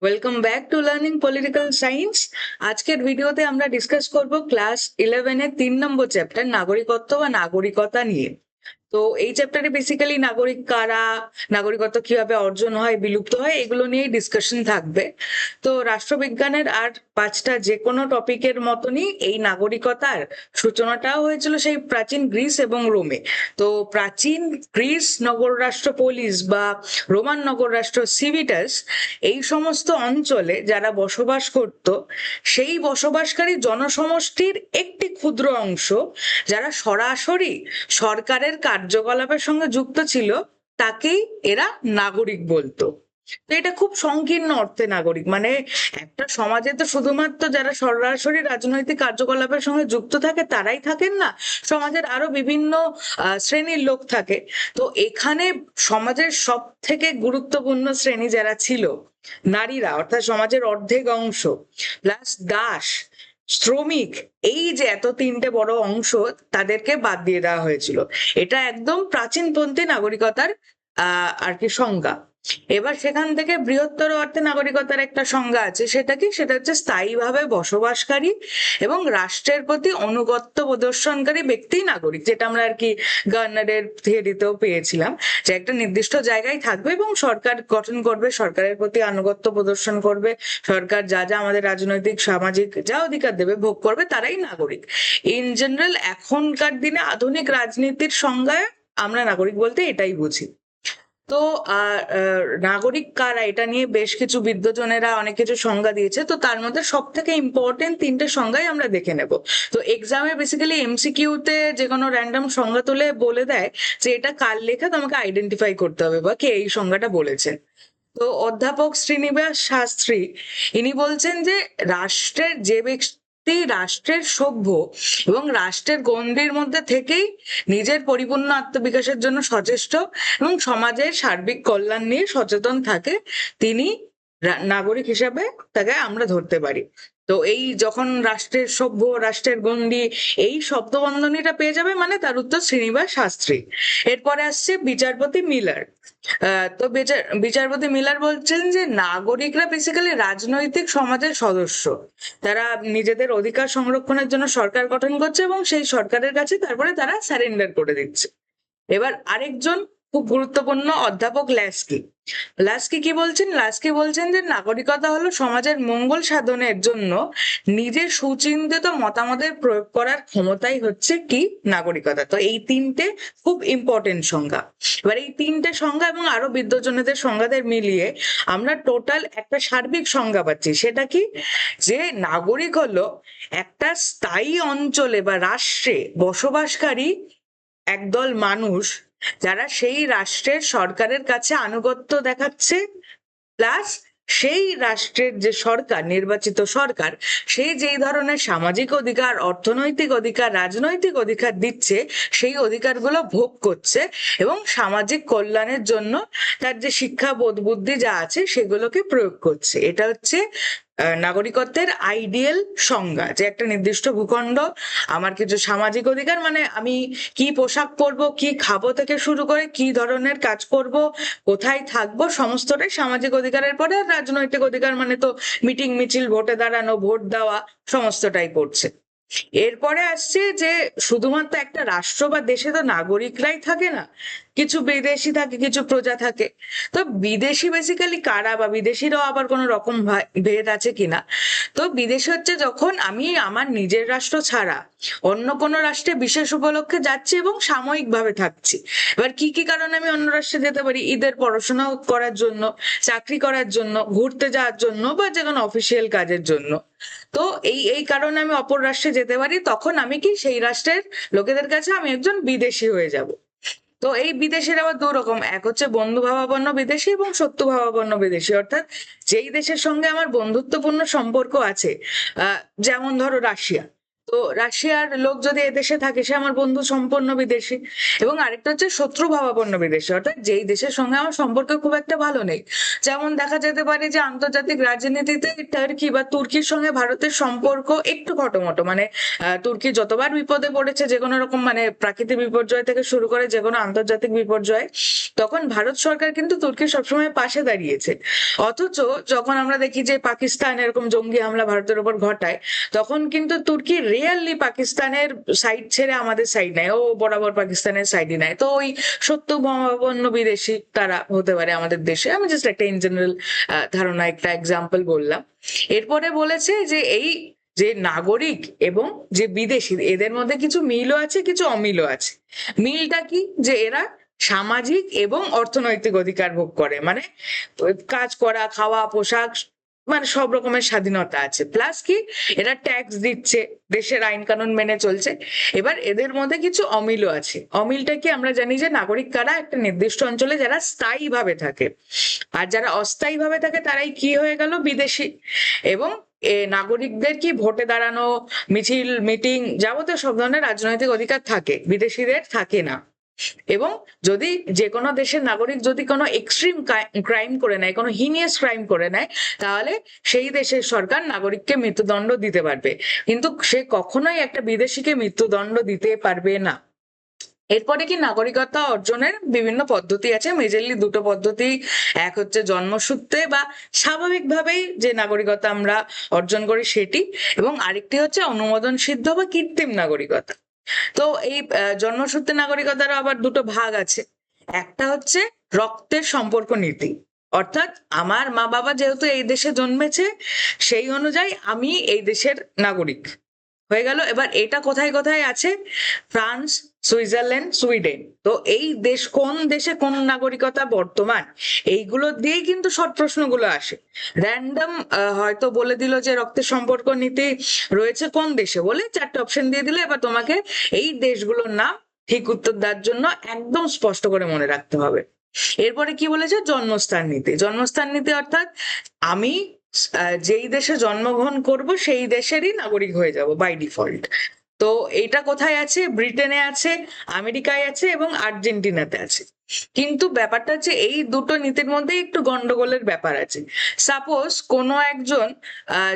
Welcome back to learning political science. আজকের ভিডিওতে আমরা ডিসকাস করব ক্লাস 11 এর 3 নম্বর চ্যাপ্টার নাগরিকত্ব বা নাগরিকতা নিয়ে। তো এই চ্যাপ্টারে বেসিক্যালি নাগরিক কারা, নাগরিকত্ব কিভাবে অর্জন হয়, বিলুপ্ত হয়, এগুলো নিয়েই ডিসকাশন থাকবে। তো রাষ্ট্রবিজ্ঞানের আর 5টা যে কোনো টপিকের মতনই এই নাগরিকতার সূচনাটাও হয়েছিল সেই প্রাচীন গ্রিস এবং রোমে। তো প্রাচীন গ্রিস নগর রাষ্ট্র পোলিস বা রোমান নগর রাষ্ট্র সিভিটাস, এই সমস্ত অঞ্চলে যারা বসবাস করত, সেই বসবাসকারী জনসমষ্টির একটি ক্ষুদ্র অংশ যারা সরাসরি সরকারের কার্যকলাপের সঙ্গে যুক্ত ছিল, তাকেই এরা নাগরিক বলতো। তো এটা খুব সংকীর্ণ অর্থে নাগরিক, মানে একটা সমাজে তো শুধুমাত্র যারা সরাসরি রাজনৈতিক কার্যকলাপের সঙ্গে যুক্ত থাকে তারাই থাকেন না, সমাজের আরো বিভিন্ন শ্রেণীর লোক থাকে। তো এখানে সমাজের সব থেকে গুরুত্বপূর্ণ শ্রেণী যারা ছিল, নারীরা, অর্থাৎ সমাজের অর্ধেক অংশ, প্লাস দাস, শ্রমিক, এই যে এত তিনটে বড় অংশ, তাদেরকে বাদ দিয়ে দেওয়া হয়েছিল। এটা একদম প্রাচীনপন্থী নাগরিকতার আর কি সংজ্ঞা। এবার সেখান থেকে বৃহত্তর অর্থে নাগরিকতার একটা সংজ্ঞা আছে, সেটা কি? সেটা হচ্ছে স্থায়ীভাবে বসবাসকারী এবং রাষ্ট্রের প্রতি আনুগত্য প্রদর্শনকারী ব্যক্তি নাগরিক, যেটা আমরা আর কি গার্নারের থিওরিতেও পেয়েছিলাম, যে একটা নির্দিষ্ট জায়গায় থাকবে এবং সরকার গঠন করবে, সরকারের প্রতি আনুগত্য প্রদর্শন করবে, সরকার যা যা আমাদের রাজনৈতিক সামাজিক যা অধিকার দেবে ভোগ করবে, তারাই নাগরিক। ইন জেনারেল এখনকার দিনে আধুনিক রাজনীতির সংজ্ঞায় আমরা নাগরিক বলতে এটাই বুঝি। তো নাগরিক কারা, এটা নিয়ে বেশ কিছু বিদ্বজনেরা অনেক কিছু সংজ্ঞা দিয়েছে। তো তার মধ্যে সব থেকে ইম্পর্টেন্ট 3টে সংজ্ঞাই আমরা দেখে নেব। তো এক্সামে বেসিক্যালি এমসিকিউতে যে কোনো র্যান্ডম সংজ্ঞা তুলে বলে দেয় যে এটা কার লেখা, তোমাকে আইডেন্টিফাই করতে হবে বা কে এই সংজ্ঞাটা বলেছেন। তো অধ্যাপক শ্রীনিবাস শাস্ত্রী, ইনি বলছেন যে রাষ্ট্রের যে ব্যক্তি রাষ্ট্রের সভ্য এবং রাষ্ট্রের গণ্ডির মধ্যে থেকেই নিজের পরিপূর্ণ আত্মবিকাশের জন্য সচেষ্ট এবং সমাজের সার্বিক কল্যাণ নিয়ে সচেতন থাকে, তিনি নাগরিক হিসাবে তাকে আমরা ধরতে পারি। তো এই যখন রাষ্ট্রের সভ্য, রাষ্ট্রের গণ্ডি, এই শব্দবন্ধনীটা পেয়ে যাবে, মানে তার উত্তর শ্রীনিবাস শাস্ত্রী। এরপরে আসছে বিচারপতি মিলার। তো বিচারপতি মিলার বলছেন যে নাগরিকরা বেসিক্যালি রাজনৈতিক সমাজের সদস্য, তারা নিজেদের অধিকার সংরক্ষণের জন্য সরকার গঠন করছে এবং সেই সরকারের কাছে তারপরে তারা স্যারেন্ডার করে দিচ্ছে। এবার আরেকজন খুব গুরুত্বপূর্ণ অধ্যাপক ল্যাস্কি। লাস্কি কি বলছেন? লাস্কি বলছেন যে নাগরিকতা হলো সমাজের মঙ্গল সাধনের জন্য নিজের সুচিন্তিত মতামতের প্রয়োগ করার ক্ষমতাই হচ্ছে কি নাগরিকতা। তো এই 3টে খুব ইম্পর্টেন্ট সংজ্ঞা। এবার এই 3টে সংজ্ঞা এবং আরো বিদ্বজনেদের সংজ্ঞাদের মিলিয়ে আমরা টোটাল একটা সার্বিক সংজ্ঞা পাচ্ছি। সেটা কি? যে নাগরিক হলো একটা স্থায়ী অঞ্চলে বা রাষ্ট্রে বসবাসকারী একদল মানুষ, যারা সেই রাষ্ট্রের সরকারের কাছে আনুগত্য দেখাচ্ছে, প্লাস সেই রাষ্ট্রের যে সরকার, নির্বাচিত সরকার, সেই যেই ধরনের সামাজিক অধিকার, অর্থনৈতিক অধিকার, রাজনৈতিক অধিকার দিচ্ছে, সেই অধিকারগুলো ভোগ করছে এবং সামাজিক কল্যাণের জন্য তার যে শিক্ষা, বোধ, বুদ্ধি যা আছে সেগুলোকে প্রয়োগ করছে। এটা হচ্ছে নাগরিকত্বের আইডিয়াল সংজ্ঞা, যে একটা নির্দিষ্ট ভূখণ্ড, আমার কিছু সামাজিক অধিকার, মানে আমি কি পোশাক পরবো, কি খাবো থেকে শুরু করে কি ধরনের কাজ করব, কোথায় থাকবো, সমস্তটাই সামাজিক অধিকারের পরে। আর রাজনৈতিক অধিকার মানে তো মিটিং মিছিল, ভোটে দাঁড়ানো, ভোট দেওয়া, সমস্তটাই পড়ছে। এরপরে আসছে যে শুধুমাত্র একটা রাষ্ট্র বা দেশে তো নাগরিকরাই থাকে না, কিছু বিদেশি থাকে, কিছু প্রজা থাকে। তো বিদেশি বেসিক্যালি কারা, বা বিদেশিরাও আবার কোনো রকম ভেদ আছে কিনা? তো বিদেশি হচ্ছে যখন আমি আমার নিজের রাষ্ট্র ছাড়া অন্য কোনো রাষ্ট্রে বিশেষ উপলক্ষে যাচ্ছি এবং সাময়িকভাবে থাকছি। এবার কি কি কারণে আমি অন্য রাষ্ট্রে যেতে পারি? ঈদের পড়াশোনা করার জন্য, চাকরি করার জন্য, ঘুরতে যাওয়ার জন্য, বা যে কোনো অফিসিয়াল কাজের জন্য। তো এই এই কারণে আমি অপর রাষ্ট্রে যেতে পারি, তখন আমি কি সেই রাষ্ট্রের লোকেদের কাছে আমি একজন বিদেশি হয়ে যাব। তো এই বিদেশের আবার দু রকম, এক হচ্ছে বন্ধু ভাবাপন্ন বিদেশি এবং শত্রু ভাবাপন্ন বিদেশি, অর্থাৎ যেই দেশের সঙ্গে আমার বন্ধুত্বপূর্ণ সম্পর্ক আছে, যেমন ধরো রাশিয়া। তো তো রাশিয়ার লোক যদি এদেশে থাকে সে আমার বন্ধু সম্পূর্ণ বিদেশি। এবং আরেকটা হচ্ছে শত্রু ভাবাপন্ন বিদেশি, অর্থাৎ যেই দেশের সঙ্গে আমার সম্পর্ক খুব একটা ভালো নেই। যেমন দেখা যেতে পারে যে আন্তর্জাতিক রাজনীতিতে টার্কি বা তুর্কির সঙ্গে ভারতের সম্পর্ক একটু খটোমটো, মানে তুর্কি যতবার বিপদে পড়েছে যে কোনো রকম মানে প্রাকৃতিক বিপর্যয় থেকে শুরু করে যে কোনো আন্তর্জাতিক বিপর্যয়, তখন ভারত সরকার কিন্তু তুর্কির সবসময় পাশে দাঁড়িয়েছে। অথচ যখন আমরা দেখি যে পাকিস্তান এরকম জঙ্গি হামলা ভারতের উপর ঘটায়, তখন কিন্তু তুর্কি রিয়েলি পাকিস্তানের সাইড ছেড়ে আমাদের সাইড নেয়, ও বরাবর পাকিস্তানের সাইডই নেয়। তো ওই শত্রুভাবাপন্ন বিদেশি তারা হতে পারে আমাদের দেশে। আমি জাস্ট একটা ইন জেনারেল ধারণা, একটা এক্সাম্পল বললাম। এরপরে বলেছে যে এই যে নাগরিক এবং যে বিদেশি এদের মধ্যে কিছু মিলও আছে কিছু অমিলও আছে। মিলটা কি, যে এরা সামাজিক এবং অর্থনৈতিক অধিকার ভোগ করে, মানে কাজ করা, খাওয়া, পোশাক, মানে সব রকমের স্বাধীনতা আছে। প্লাস কি, এরা ট্যাক্স দিচ্ছে, দেশের আইন কানুন মেনে চলছে। এবার এদের মধ্যে কিছু অমিলও আছে। অমিলটা কি, আমরা জানি যে নাগরিক কারা একটা নির্দিষ্ট অঞ্চলে যারা স্থায়ী ভাবে থাকে, আর যারা অস্থায়ী ভাবে থাকে তারাই কি হয়ে গেল, বিদেশি। এবং নাগরিকদের কি ভোটে দাঁড়ানো, মিছিল, মিটিং, যাবতীয় সব ধরনের রাজনৈতিক অধিকার থাকে, বিদেশিদের থাকে না। এবং যদি যে কোনো দেশের নাগরিক যদি কোনো এক্সট্রিম ক্রাইম করে নেয়, কোনো হিনিয়াস ক্রাইম করে নেয়, তাহলে সেই দেশের সরকার নাগরিককে মৃত্যুদণ্ড দিতে পারবে, কিন্তু সে কখনোই একটা বিদেশিকে মৃত্যুদণ্ড দিতে পারবে না। এরপরে কি, নাগরিকত্ব অর্জনের বিভিন্ন পদ্ধতি আছে, মেজরলি দুটো পদ্ধতি। এক হচ্ছে জন্মসূত্রে বা স্বাভাবিকভাবেই যে নাগরিকতা আমরা অর্জন করি সেটি, এবং আরেকটি হচ্ছে অনুমোদন সিদ্ধ বা কৃত্রিম নাগরিকতা। তো এই জন্মসূত্রে নাগরিকতারও আবার দুটো ভাগ আছে। একটা হচ্ছে রক্তের সম্পর্ক নীতি, অর্থাৎ আমার মা বাবা যেহেতু এই দেশে জন্মেছে, সেই অনুযায়ী আমি এই দেশের নাগরিক হয়ে গেল। এবার এটা কোথায় কোথায় আছে, ফ্রান্স, সুইজারল্যান্ড, সুইডেন। তো এই দেশ কোন দেশে কোন নাগরিকতা বর্তমান, এইগুলো দিয়েই কিন্তু শর্ট প্রশ্নগুলো আসে। র্যান্ডম হয়তো বলে দিল যে রক্তের সম্পর্ক নীতি রয়েছে কোন দেশে, বলে 4টে অপশন দিয়ে দিলে এবার তোমাকে এই দেশগুলোর নাম ঠিক উত্তর দেওয়ার জন্য একদম স্পষ্ট করে মনে রাখতে হবে। এরপরে কি বলেছে, জন্মস্থান নীতি। জন্মস্থান নীতি অর্থাৎ আমি যেই দেশে জন্মগ্রহণ করব সেই দেশেরই নাগরিক হয়ে যাব বাই ডিফল্ট। তো এইটা কোথায় আছে, ব্রিটেনে আছে, আমেরিকায় আছে এবং আর্জেন্টিনাতে আছে। কিন্তু ব্যাপারটা হচ্ছে এই দুটো নীতির মধ্যে একটু গন্ডগোলের ব্যাপার আছে। সাপোজ কোনো একজন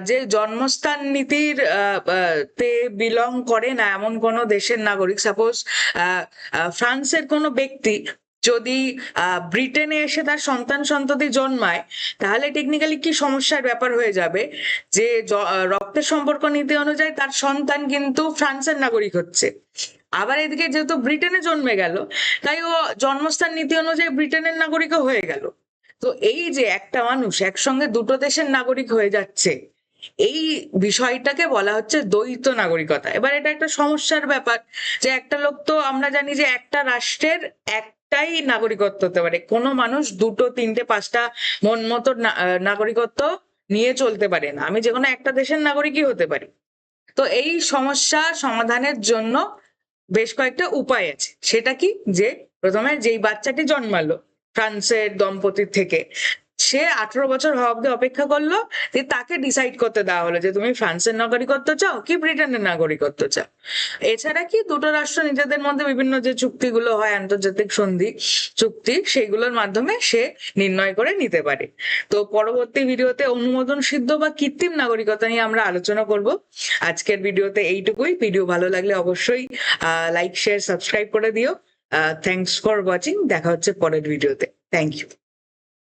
যে জন্মস্থান নীতির তে বিলং করে না এমন কোনো দেশের নাগরিক, সাপোজ ফ্রান্সের কোনো ব্যক্তি যদি ব্রিটেনে এসে তার সন্তান সন্ততি জন্মায়, তাহলে টেকনিক্যালি কি সমস্যার ব্যাপার হয়ে যাবে, যে রক্তের সম্পর্ক নীতি অনুযায়ী তার সন্তান কিন্তু ফ্রান্সের নাগরিক হচ্ছে, আবার এদিকে যেহেতু ব্রিটেনে জন্মে গেল, তাই ও জন্মস্থান নীতি অনুযায়ী ব্রিটেনের নাগরিকও হয়ে গেল। তো এই যে একটা মানুষ একসঙ্গে দুটো দেশের নাগরিক হয়ে যাচ্ছে, এই বিষয়টাকে বলা হচ্ছে দ্বৈত নাগরিকতা। এবার এটা একটা সমস্যার ব্যাপার, যে একটা লোক, তো আমরা জানি যে একটা রাষ্ট্রের একটাই নাগরিকত্ব হতে পারে, কোনো মানুষ দুটো, তিনটে, পাঁচটা মন মতো নাগরিকত্ব নিয়ে চলতে পারে না। আমি যে কোনো একটা দেশের নাগরিকই হতে পারি। তো এই সমস্যা সমাধানের জন্য বেশ কয়েকটা উপায় আছে। সেটা কি, যে প্রথমে যেই বাচ্চাটি জন্মালো ফ্রান্সের দম্পতির থেকে, সে 18 বছর হওয়া অব্দি অপেক্ষা করলো, যে তাকে ডিসাইড করতে দেওয়া হলো যে তুমি ফ্রান্সের নাগরিকত্ব চাও কি ব্রিটেনের নাগরিকত্ব চাও। এছাড়া কি, দুটো রাষ্ট্র নিজেদের মধ্যে বিভিন্ন যে চুক্তিগুলো হয়, আন্তর্জাতিক সন্ধি চুক্তি, সেইগুলোর মাধ্যমে সে নির্ণয় করে নিতে পারে। তো পরবর্তী ভিডিওতে অনুমোদন সিদ্ধ বা কৃত্রিম নাগরিকতা নিয়ে আমরা আলোচনা করব। আজকের ভিডিওতে এইটুকুই। ভিডিও ভালো লাগলে অবশ্যই লাইক, শেয়ার, সাবস্ক্রাইব করে দিও। Thanks for watching. দেখা হচ্ছে পরের ভিডিওতে। Thank you.